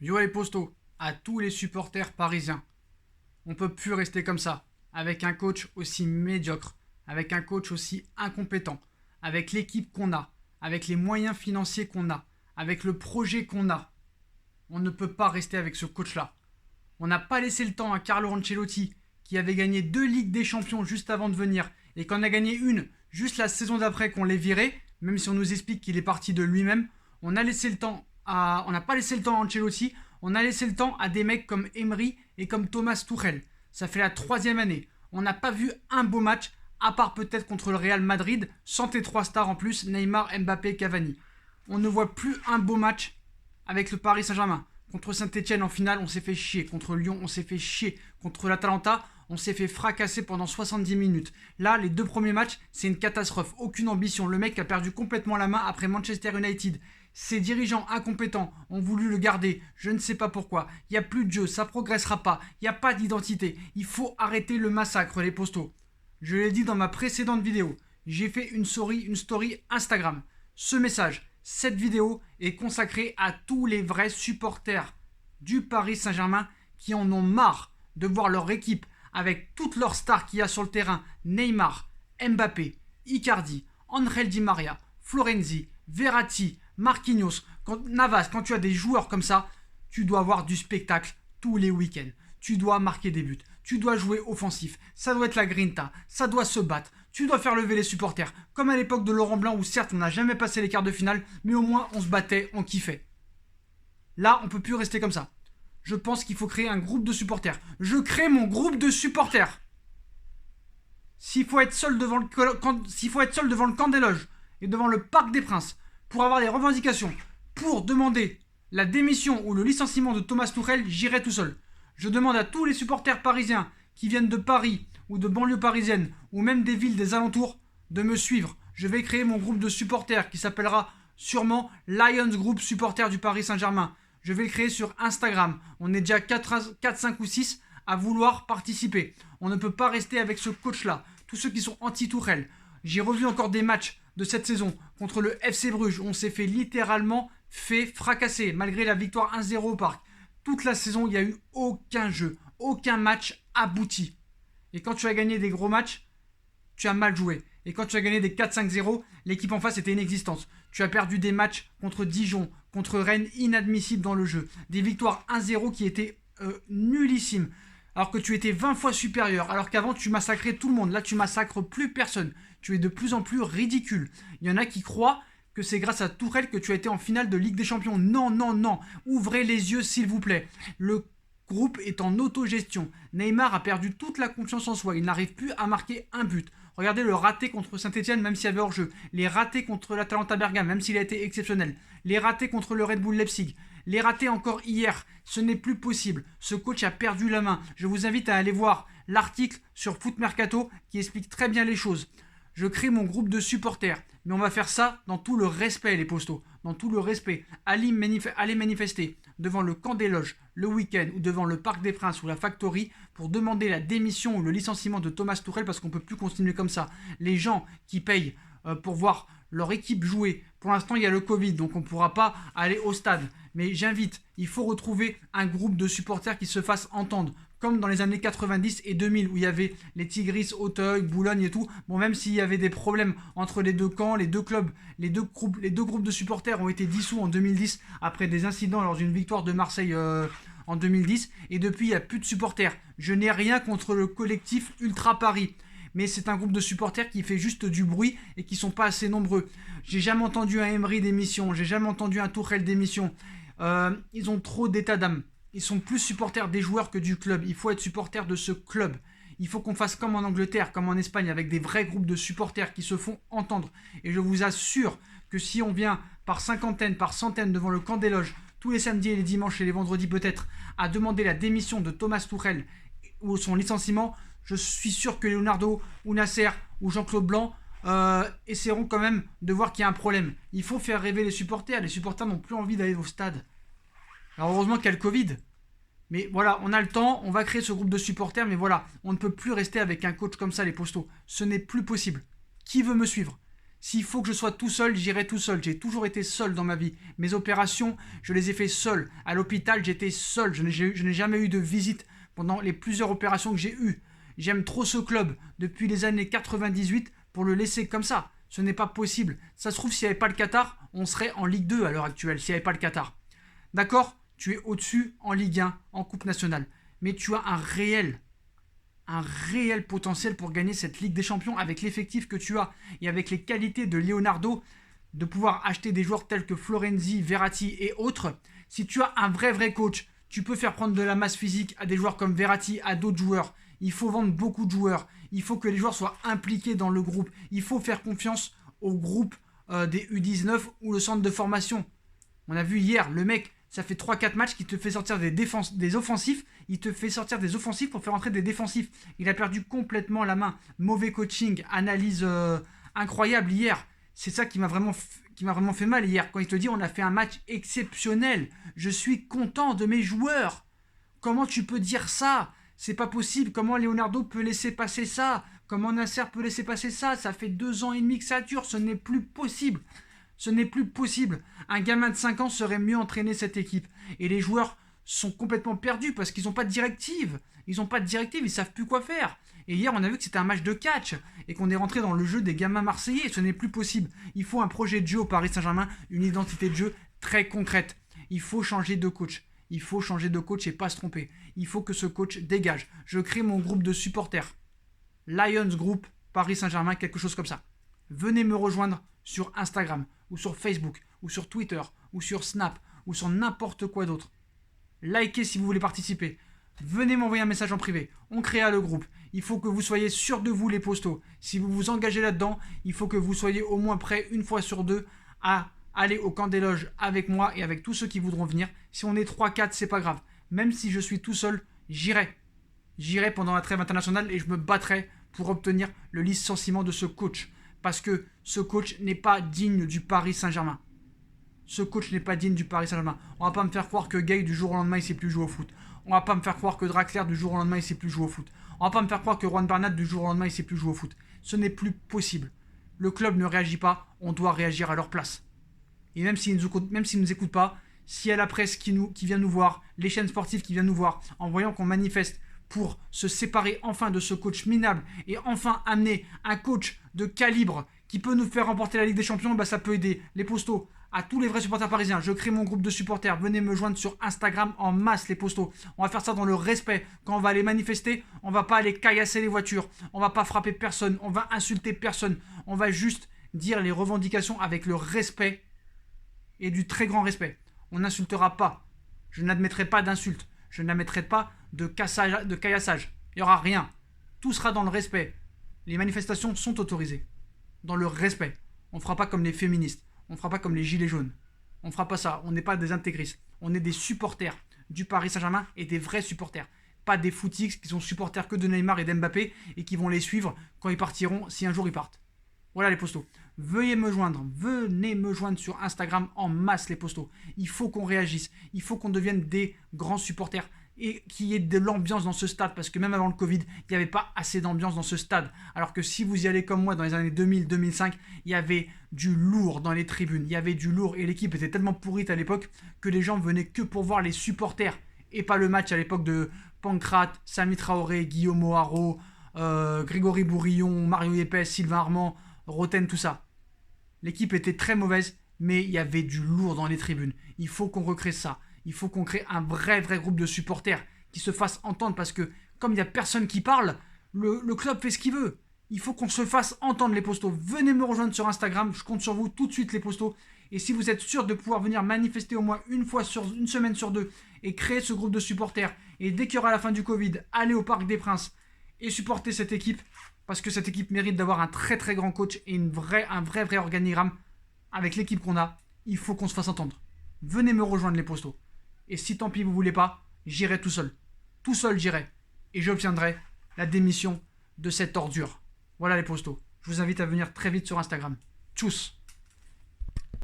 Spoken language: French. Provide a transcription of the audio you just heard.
Yo les postos, à tous les supporters parisiens, on peut plus rester comme ça, avec un coach aussi médiocre, avec un coach aussi incompétent, avec l'équipe qu'on a, avec les moyens financiers qu'on a, avec le projet qu'on a. On ne peut pas rester avec ce coach-là. On n'a pas laissé le temps à Carlo Ancelotti, qui avait gagné 2 Ligues des Champions juste avant de venir, et qu'en a gagné une juste la saison d'après qu'on l'ait viré, même si on nous explique qu'il est parti de lui-même. On n'a pas laissé le temps à Ancelotti, on a laissé le temps à des mecs comme Emery et comme Thomas Tuchel. Ça fait la 3e année. On n'a pas vu un beau match, à part peut-être contre le Real Madrid, sans tes 3 stars en plus, Neymar, Mbappé, Cavani. On ne voit plus un beau match avec le Paris Saint-Germain. Contre Saint-Etienne en finale, on s'est fait chier. Contre Lyon, on s'est fait chier. Contre l'Atalanta, on s'est fait fracasser pendant 70 minutes. Là, les 2 premiers matchs, c'est une catastrophe. Aucune ambition. Le mec a perdu complètement la main après Manchester United. Ses dirigeants incompétents ont voulu le garder. Je ne sais pas pourquoi. Il n'y a plus de jeu, ça progressera pas. Il n'y a pas d'identité. Il faut arrêter le massacre, les postos. Je l'ai dit dans ma précédente vidéo. J'ai fait une story Instagram. Ce message, cette vidéo est consacrée à tous les vrais supporters du Paris Saint-Germain qui en ont marre de voir leur équipe avec toutes leurs stars qu'il y a sur le terrain, Neymar, Mbappé, Icardi, Angel Di Maria, Florenzi, Verratti, Marquinhos, Navas. Quand tu as des joueurs comme ça, tu dois avoir du spectacle tous les week-ends. Tu dois marquer des buts, tu dois jouer offensif, ça doit être la grinta, ça doit se battre, tu dois faire lever les supporters, comme à l'époque de Laurent Blanc où certes on n'a jamais passé les quarts de finale, mais au moins on se battait, on kiffait. Là, on peut plus rester comme ça. Je pense qu'il faut créer un groupe de supporters. Je crée mon groupe de supporters. S'il faut être seul devant le camp des loges et devant le Parc des Princes pour avoir des revendications, pour demander la démission ou le licenciement de Thomas Tuchel, j'irai tout seul. Je demande à tous les supporters parisiens qui viennent de Paris ou de banlieue parisienne ou même des villes des alentours de me suivre. Je vais créer mon groupe de supporters qui s'appellera sûrement Lions Group Supporters du Paris Saint-Germain. Je vais le créer sur Instagram. On est déjà 4, 5 ou 6 à vouloir participer. On ne peut pas rester avec ce coach-là. Tous ceux qui sont anti-Tourelle. J'ai revu encore des matchs de cette saison contre le FC Bruges. On s'est fait littéralement fracasser malgré la victoire 1-0 au parc. Toute la saison, il n'y a eu aucun jeu, aucun match abouti. Et quand tu as gagné des gros matchs, tu as mal joué. Et quand tu as gagné des 4-5-0, l'équipe en face était inexistante. Tu as perdu des matchs contre Dijon, contre Rennes, inadmissibles dans le jeu. Des victoires 1-0 qui étaient nullissimes. Alors que tu étais 20 fois supérieur. Alors qu'avant, tu massacrais tout le monde. Là, tu massacres plus personne. Tu es de plus en plus ridicule. Il y en a qui croient que c'est grâce à Tourelle que tu as été en finale de Ligue des Champions. Non, non, non. Ouvrez les yeux, s'il vous plaît. Le groupe est en autogestion. Neymar a perdu toute la confiance en soi. Il n'arrive plus à marquer un but. Regardez le raté contre Saint-Etienne, même s'il y avait hors-jeu. Les ratés contre l'Atalanta Bergame, même s'il a été exceptionnel. Les ratés contre le Red Bull Leipzig. Les ratés encore hier. Ce n'est plus possible. Ce coach a perdu la main. Je vous invite à aller voir l'article sur Foot Mercato qui explique très bien les choses. Je crée mon groupe de supporters. Mais on va faire ça dans tout le respect, les postos. Dans tout le respect. Allez manifester devant le camp des loges le week-end ou devant le Parc des Princes ou la Factory pour demander la démission ou le licenciement de Thomas Tuchel parce qu'on ne peut plus continuer comme ça. Les gens qui payent pour voir leur équipe jouer, pour l'instant il y a le Covid donc on ne pourra pas aller au stade. Mais j'invite, il faut retrouver un groupe de supporters qui se fasse entendre. Comme dans les années 90 et 2000 où il y avait les Tigris, Auteuil, Boulogne et tout. Bon, même s'il y avait des problèmes entre les deux camps, les deux clubs, les deux groupes de supporters ont été dissous en 2010 après des incidents lors d'une victoire de Marseille en 2010. Et depuis, il n'y a plus de supporters. Je n'ai rien contre le collectif Ultra Paris. Mais c'est un groupe de supporters qui fait juste du bruit et qui sont pas assez nombreux. J'ai jamais entendu un Emery d'émission, j'ai jamais entendu un Tourelle d'émission. Ils ont trop d'état d'âme. Ils sont plus supporters des joueurs que du club. Il faut être supporter de ce club. Il faut qu'on fasse comme en Angleterre, comme en Espagne, avec des vrais groupes de supporters qui se font entendre. Et je vous assure que si on vient par cinquantaine, par centaines devant le camp des loges, tous les samedis et les dimanches et les vendredis peut-être, à demander la démission de Thomas Tuchel ou son licenciement, je suis sûr que Leonardo ou Nasser ou Jean-Claude Blanc essaieront quand même de voir qu'il y a un problème. Il faut faire rêver les supporters. Les supporters n'ont plus envie d'aller au stade. Alors heureusement qu'il y a le Covid. Mais voilà, on a le temps, on va créer ce groupe de supporters, mais voilà, on ne peut plus rester avec un coach comme ça, les postos. Ce n'est plus possible. Qui veut me suivre? S'il faut que je sois tout seul, j'irai tout seul. J'ai toujours été seul dans ma vie. Mes opérations, je les ai fait seul. À l'hôpital, j'étais seul. Je n'ai jamais eu de visite pendant les plusieurs opérations que j'ai eues. J'aime trop ce club depuis les années 98 pour le laisser comme ça. Ce n'est pas possible. Ça se trouve, s'il n'y avait pas le Qatar, on serait en Ligue 2 à l'heure actuelle, s'il n'y avait pas le Qatar. D'accord ? Tu es au-dessus en Ligue 1, en Coupe nationale. Mais tu as un réel potentiel pour gagner cette Ligue des Champions avec l'effectif que tu as et avec les qualités de Leonardo, de pouvoir acheter des joueurs tels que Florenzi, Verratti et autres. Si tu as un vrai coach, tu peux faire prendre de la masse physique à des joueurs comme Verratti, à d'autres joueurs. Il faut vendre beaucoup de joueurs. Il faut que les joueurs soient impliqués dans le groupe. Il faut faire confiance au groupe des U19 ou le centre de formation. On a vu hier, le mec, ça fait 3-4 matchs qu'il te fait sortir des offensifs. Il te fait sortir des offensifs pour faire entrer des défensifs. Il a perdu complètement la main. Mauvais coaching, analyse incroyable hier. C'est ça qui m'a vraiment fait mal hier. Quand il te dit on a fait un match exceptionnel. Je suis content de mes joueurs. Comment tu peux dire ça ? C'est pas possible. Comment Leonardo peut laisser passer ça ? Comment Nasser peut laisser passer ça ? Ça fait 2 ans et demi que ça dure. Ce n'est plus possible. Ce n'est plus possible. Un gamin de 5 ans serait mieux entraîner cette équipe. Et les joueurs sont complètement perdus parce qu'ils n'ont pas de directive. Ils ne savent plus quoi faire. Et hier, on a vu que c'était un match de catch et qu'on est rentré dans le jeu des gamins marseillais. Ce n'est plus possible. Il faut un projet de jeu au Paris Saint-Germain, une identité de jeu très concrète. Il faut changer de coach. Il faut changer de coach et pas se tromper. Il faut que ce coach dégage. Je crée mon groupe de supporters. Lions Group, Paris Saint-Germain, quelque chose comme ça. Venez me rejoindre sur Instagram, ou sur Facebook, ou sur Twitter, ou sur Snap, ou sur n'importe quoi d'autre. Likez si vous voulez participer. Venez m'envoyer un message en privé. On créa le groupe. Il faut que vous soyez sûrs de vous, les postos. Si vous vous engagez là-dedans, il faut que vous soyez au moins prêts 1 fois sur 2 à aller au camp des loges avec moi et avec tous ceux qui voudront venir. Si on est 3-4, c'est pas grave. Même si je suis tout seul, j'irai. J'irai pendant la trêve internationale et je me battrai pour obtenir le licenciement de ce coach. Parce que ce coach n'est pas digne du Paris Saint-Germain. Ce coach n'est pas digne du Paris Saint-Germain. On va pas me faire croire que Gay, du jour au lendemain, il sait plus jouer au foot. On va pas me faire croire que Draxler, du jour au lendemain, il sait plus jouer au foot. On va pas me faire croire que Juan Bernat, du jour au lendemain, il sait plus jouer au foot. Ce n'est plus possible. Le club ne réagit pas, on doit réagir à leur place. Et même s'ils ne nous écoutent pas, s'il y a la presse qui vient nous voir, les chaînes sportives qui viennent nous voir, en voyant qu'on manifeste pour se séparer enfin de ce coach minable et enfin amener un coach de calibre qui peut nous faire remporter la Ligue des Champions, bah ça peut aider les postos. À tous les vrais supporters parisiens, je crée mon groupe de supporters. Venez me joindre sur Instagram en masse, les postos. On va faire ça dans le respect. Quand on va aller manifester, on va pas aller caillasser les voitures. On va pas frapper personne. On va insulter personne. On va juste dire les revendications avec le respect et du très grand respect. On n'insultera pas. Je n'admettrai pas d'insultes. Je n'admettrai pas de caillassage. Il n'y aura rien. Tout sera dans le respect. Les manifestations sont autorisées. Dans le respect. On ne fera pas comme les féministes. On ne fera pas comme les gilets jaunes. On ne fera pas ça. On n'est pas des intégristes. On est des supporters du Paris Saint-Germain et des vrais supporters. Pas des footix qui sont supporters que de Neymar et d'Mbappé et qui vont les suivre quand ils partiront, si un jour ils partent. Voilà les postos. Venez me joindre sur Instagram en masse les postos. Il faut qu'on réagisse. Il faut qu'on devienne des grands supporters et qu'il y ait de l'ambiance dans ce stade parce que même avant le Covid, il n'y avait pas assez d'ambiance dans ce stade. Alors que si vous y allez comme moi dans les années 2000-2005, il y avait du lourd dans les tribunes. Il y avait du lourd et l'équipe était tellement pourrite à l'époque que les gens venaient que pour voir les supporters et pas le match à l'époque de Pancrate, Sami Traoré, Guillaume O'Haraud, Grégory Bourillon, Mario Yepes, Sylvain Armand, Roten, tout ça. L'équipe était très mauvaise, mais il y avait du lourd dans les tribunes. Il faut qu'on recrée ça. Il faut qu'on crée un vrai groupe de supporters qui se fasse entendre parce que comme il n'y a personne qui parle, le club fait ce qu'il veut. Il faut qu'on se fasse entendre les postos. Venez me rejoindre sur Instagram, je compte sur vous tout de suite les postos. Et si vous êtes sûr de pouvoir venir manifester au moins une semaine sur 2 et créer ce groupe de supporters et dès qu'il y aura la fin du Covid, aller au Parc des Princes et supporter cette équipe parce que cette équipe mérite d'avoir un très grand coach et un vrai organigramme avec l'équipe qu'on a, il faut qu'on se fasse entendre. Venez me rejoindre les postos. Et si tant pis vous voulez pas, j'irai tout seul. Tout seul j'irai. Et j'obtiendrai la démission de cette ordure. Voilà les postos. Je vous invite à venir très vite sur Instagram. Tchuss.